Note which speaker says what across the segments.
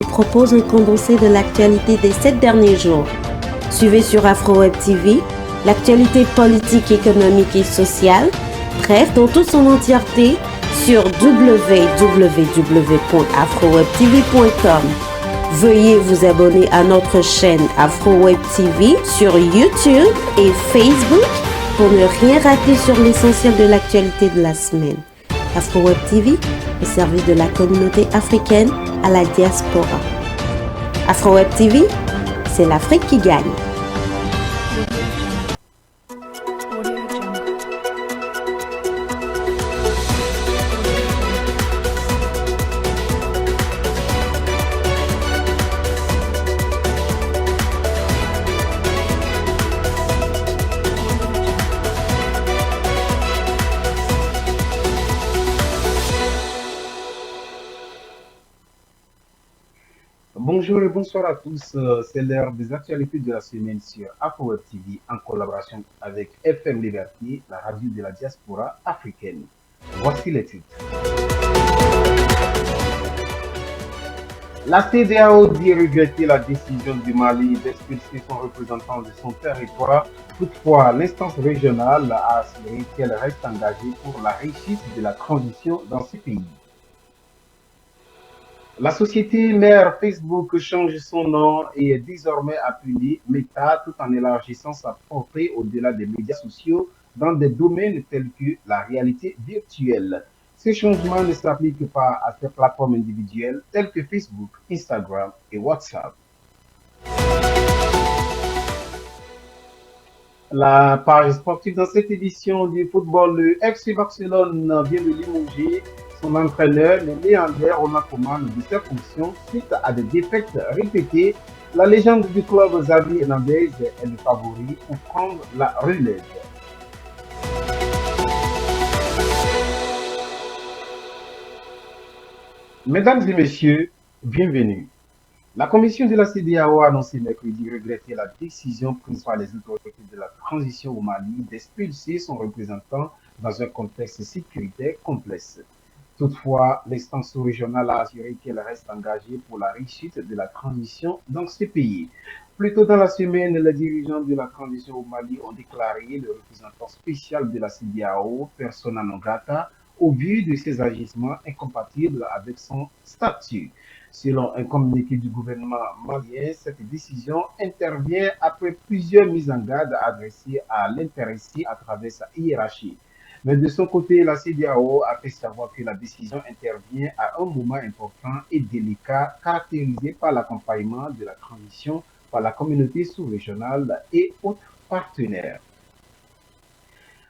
Speaker 1: propose un condensé de l'actualité des 7 derniers jours. Suivez sur AfroWeb TV l'actualité politique, économique et sociale, bref, dans toute son entièreté sur www.afrowebtv.com. Veuillez vous abonner à notre chaîne AfroWeb TV sur YouTube et Facebook pour ne rien rater sur l'essentiel de l'actualité de la semaine. AfroWeb TV, au service de la communauté africaine à la diaspora. AfroWeb TV, c'est l'Afrique qui gagne.
Speaker 2: Bonjour et bonsoir à tous. C'est l'heure des actualités de la semaine sur AfroWeb TV en collaboration avec FM Liberté, la radio de la diaspora africaine. Voici les titres. La CEDEAO dit regretter la décision du Mali d'expulser son représentant de son territoire. Toutefois, l'instance régionale a assuré qu'elle reste engagée pour la réussite de la transition dans ce pays. La société mère Facebook change son nom et est désormais appelée Meta tout en élargissant sa portée au-delà des médias sociaux dans des domaines tels que la réalité virtuelle. Ces changements ne s'appliquent pas à ces plateformes individuelles telles que Facebook, Instagram et WhatsApp. La page sportive dans cette édition du football, le FC Barcelone vient de limoger son entraîneur, le Léandre Ronald Koeman, de ses fonctions suite à des défaites répétées. La légende du club, Xavi Hernandez, est le favori pour prendre la relève. Mesdames et messieurs, bienvenue. La commission de la CEDEAO a annoncé mercredi regretter la décision prise par les autorités de la transition au Mali d'expulser son représentant dans un contexte sécuritaire complexe. Toutefois, l'instance régionale a assuré qu'elle reste engagée pour la réussite de la transition dans ce pays. Plus tôt dans la semaine, les dirigeants de la transition au Mali ont déclaré le représentant spécial de la CEDEAO, persona non grata, au vu de ses agissements incompatibles avec son statut. Selon un communiqué du gouvernement malien, cette décision intervient après plusieurs mises en garde adressées à l'intéressé à travers sa hiérarchie. Mais de son côté, la CEDEAO a fait savoir que la décision intervient à un moment important et délicat, caractérisé par l'accompagnement de la transition par la communauté sous-régionale et autres partenaires.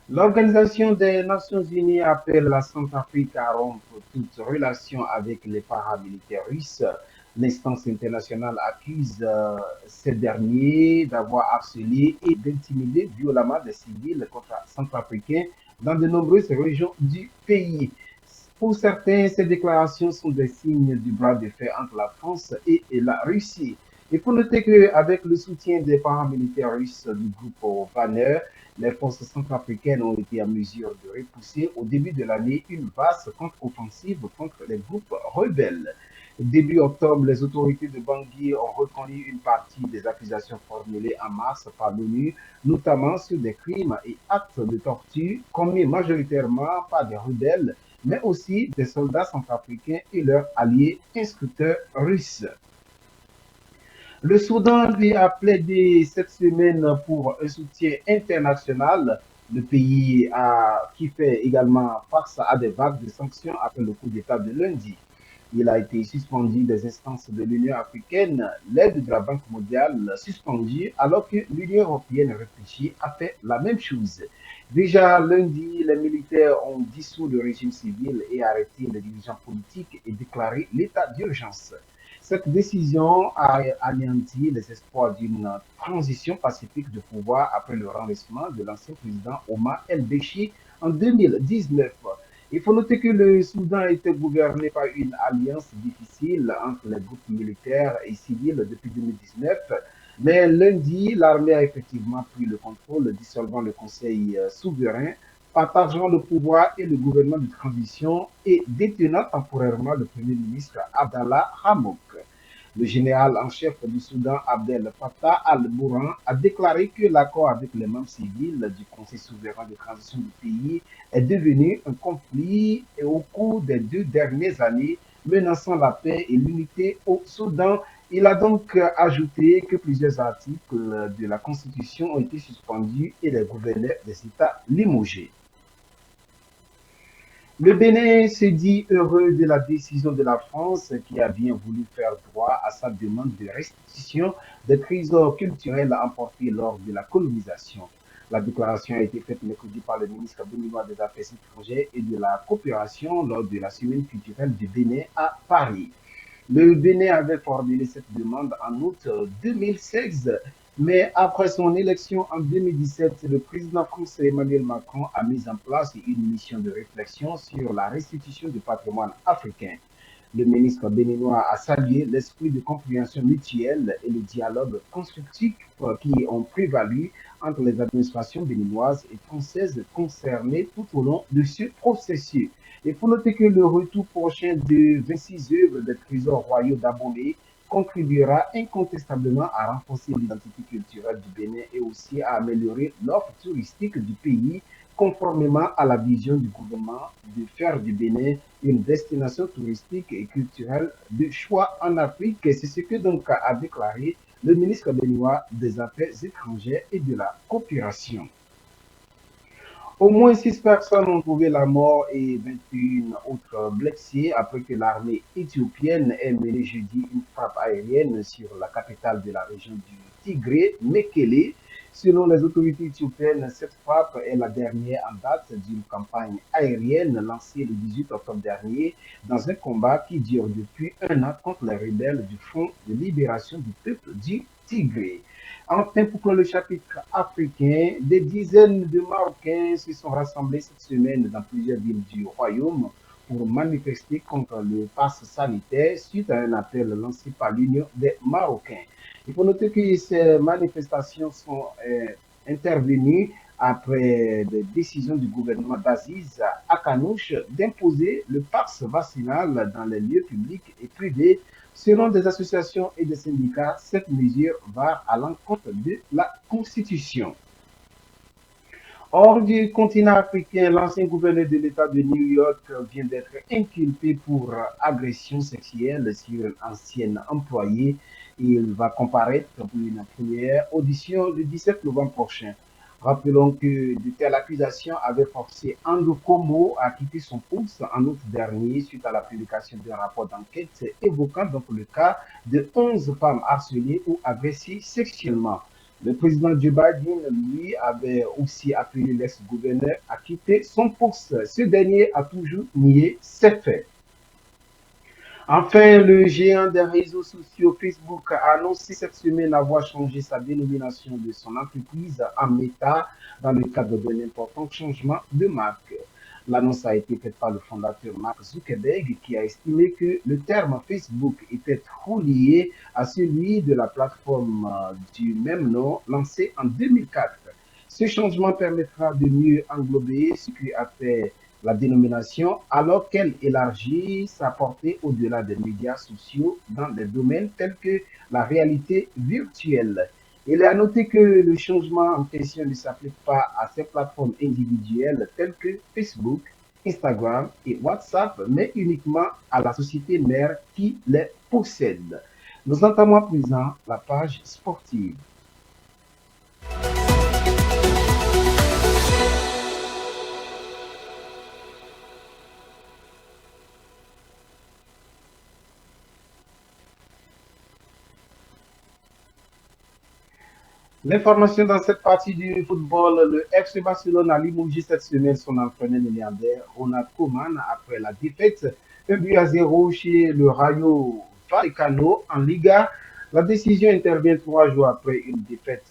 Speaker 2: L'Organisation des Nations Unies appelle la Centrafrique à rompre toute relation avec les paramilitaires russes. L'instance internationale accuse ces derniers d'avoir harcelé et d'intimider violemment des civils centrafricains dans de nombreuses régions du pays. Pour certains, ces déclarations sont des signes du bras de fer entre la France et la Russie. Il faut noter qu'avec le soutien des paramilitaires russes du groupe Wagner, les forces centrafricaines ont été en mesure de repousser au début de l'année une vaste contre-offensive contre les groupes rebelles. Début octobre, les autorités de Bangui ont reconnu une partie des accusations formulées en mars par l'ONU, notamment sur des crimes et actes de torture commis majoritairement par des rebelles, mais aussi des soldats centrafricains et leurs alliés instructeurs russes. Le Soudan, lui, a plaidé cette semaine pour un soutien international. Le pays qui fait également face à des vagues de sanctions après le coup d'État de lundi. Il a été suspendu des instances de l'Union africaine, l'aide de la Banque mondiale suspendue, alors que l'Union européenne réfléchit à faire la même chose. Déjà lundi, les militaires ont dissous le régime civil et arrêté les dirigeants politiques et déclaré l'état d'urgence. Cette décision a anéanti les espoirs d'une transition pacifique de pouvoir après le renversement de l'ancien président Omar el-Béchir en 2019. Il faut noter que le Soudan était gouverné par une alliance difficile entre les groupes militaires et civils depuis 2019. Mais lundi, l'armée a effectivement pris le contrôle, dissolvant le Conseil souverain, partageant le pouvoir et le gouvernement de transition et détenant temporairement le Premier ministre Abdallah Hammouk. Le général en chef du Soudan, Abdel Fattah al-Burhan, a déclaré que l'accord avec les membres civils du Conseil souverain de transition du pays est devenu un conflit et au cours des 2 dernières années, menaçant la paix et l'unité au Soudan. Il a donc ajouté que plusieurs articles de la Constitution ont été suspendus et les gouverneurs des États limogés. Le Bénin se dit heureux de la décision de la France qui a bien voulu faire droit à sa demande de restitution des trésors culturels emportés lors de la colonisation. La déclaration a été faite mercredi par le ministre béninois des Affaires étrangères et de la coopération lors de la semaine culturelle du Bénin à Paris. Le Bénin avait formulé cette demande en août 2016, mais après son élection en 2017, le président français Emmanuel Macron a mis en place une mission de réflexion sur la restitution du patrimoine africain. Le ministre béninois a salué l'esprit de compréhension mutuelle et le dialogue constructif qui ont prévalu entre les administrations béninoises et françaises concernées tout au long de ce processus. Il faut noter que le retour prochain de 26 œuvres des trésors royaux d'Abomey contribuera incontestablement à renforcer l'identité culturelle du Bénin et aussi à améliorer l'offre touristique du pays, conformément à la vision du gouvernement de faire du Bénin une destination touristique et culturelle de choix en Afrique. C'est ce que donc a déclaré le ministre béninois des Affaires étrangères et de la coopération. Au moins 6 personnes ont trouvé la mort et 21 autres blessées après que l'armée éthiopienne ait mené jeudi une frappe aérienne sur la capitale de la région du Tigré, Mekele. Selon les autorités éthiopiennes, cette frappe est la dernière en date d'une campagne aérienne lancée le 18 octobre dernier dans un combat qui dure depuis un an contre les rebelles du Front de libération du peuple du Tigré. Enfin, pour clore le chapitre africain, des dizaines de Marocains se sont rassemblés cette semaine dans plusieurs villes du royaume pour manifester contre le pass sanitaire suite à un appel lancé par l'Union des Marocains. Il faut noter que ces manifestations sont intervenues après des décisions du gouvernement d'Aziz Akanouche d'imposer le pass vaccinal dans les lieux publics et privés. Selon des associations et des syndicats, cette mesure va à l'encontre de la Constitution. Hors du continent africain, l'ancien gouverneur de l'État de New York vient d'être inculpé pour agression sexuelle sur une ancienne employée. Il va comparaître pour une première audition le 17 novembre prochain. Rappelons que de telles accusations avaient forcé Andrew Cuomo à quitter son poste en août dernier suite à la publication d'un rapport d'enquête évoquant donc le cas de 11 femmes harcelées ou agressées sexuellement. Le président Joe Biden, lui, avait aussi appelé l'ex-gouverneur à quitter son poste. Ce dernier a toujours nié ces faits. Enfin, le géant des réseaux sociaux Facebook a annoncé cette semaine avoir changé sa dénomination de son entreprise en Meta dans le cadre d'un important changement de marque. L'annonce a été faite par le fondateur Mark Zuckerberg qui a estimé que le terme Facebook était trop lié à celui de la plateforme du même nom lancée en 2004. Ce changement permettra de mieux englober ce qui a fait la dénomination alors qu'elle élargit sa portée au-delà des médias sociaux dans des domaines tels que la réalité virtuelle. Il est à noter que le changement en question ne s'applique pas à ces plateformes individuelles telles que Facebook, Instagram et WhatsApp, mais uniquement à la société mère qui les possède. Nous entamons à présent la page sportive. L'information dans cette partie du football, le FC Barcelone a limogé cette semaine son entraîneur néerlandais Ronald Koeman après la défaite 1-0 chez le Rayo Vallecano en Liga. La décision intervient 3 jours après une défaite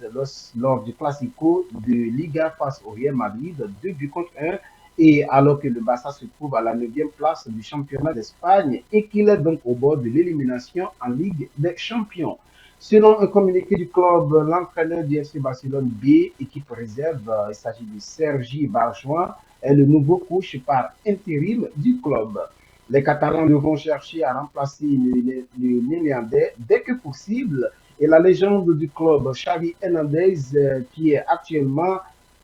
Speaker 2: lors du Classico de Liga face au Real Madrid, 2-1, et alors que le Barça se trouve à la 9e place du championnat d'Espagne et qu'il est donc au bord de l'élimination en Ligue des Champions. Selon un communiqué du club, l'entraîneur du FC Barcelone B, équipe réserve, il s'agit de Sergi Barjuan, est le nouveau coach par intérim du club. Les Catalans devront chercher à remplacer le Néerlandais dès que possible. Et la légende du club, Xavi Hernandez, qui est actuellement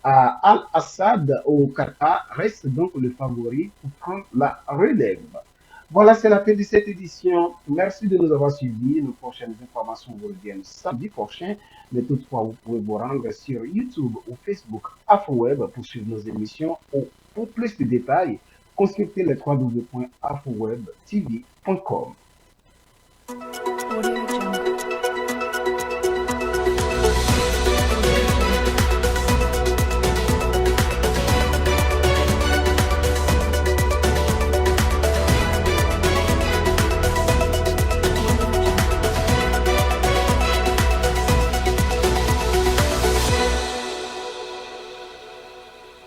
Speaker 2: à Al-Assad au Qatar, reste donc le favori pour prendre la relève. Voilà, c'est la fin de cette édition. Merci de nous avoir suivis. Nos prochaines informations vous reviennent samedi prochain. Mais toutefois, vous pouvez vous rendre sur YouTube ou Facebook AfroWeb pour suivre nos émissions ou pour plus de détails, consultez les www.afrowebtv.com.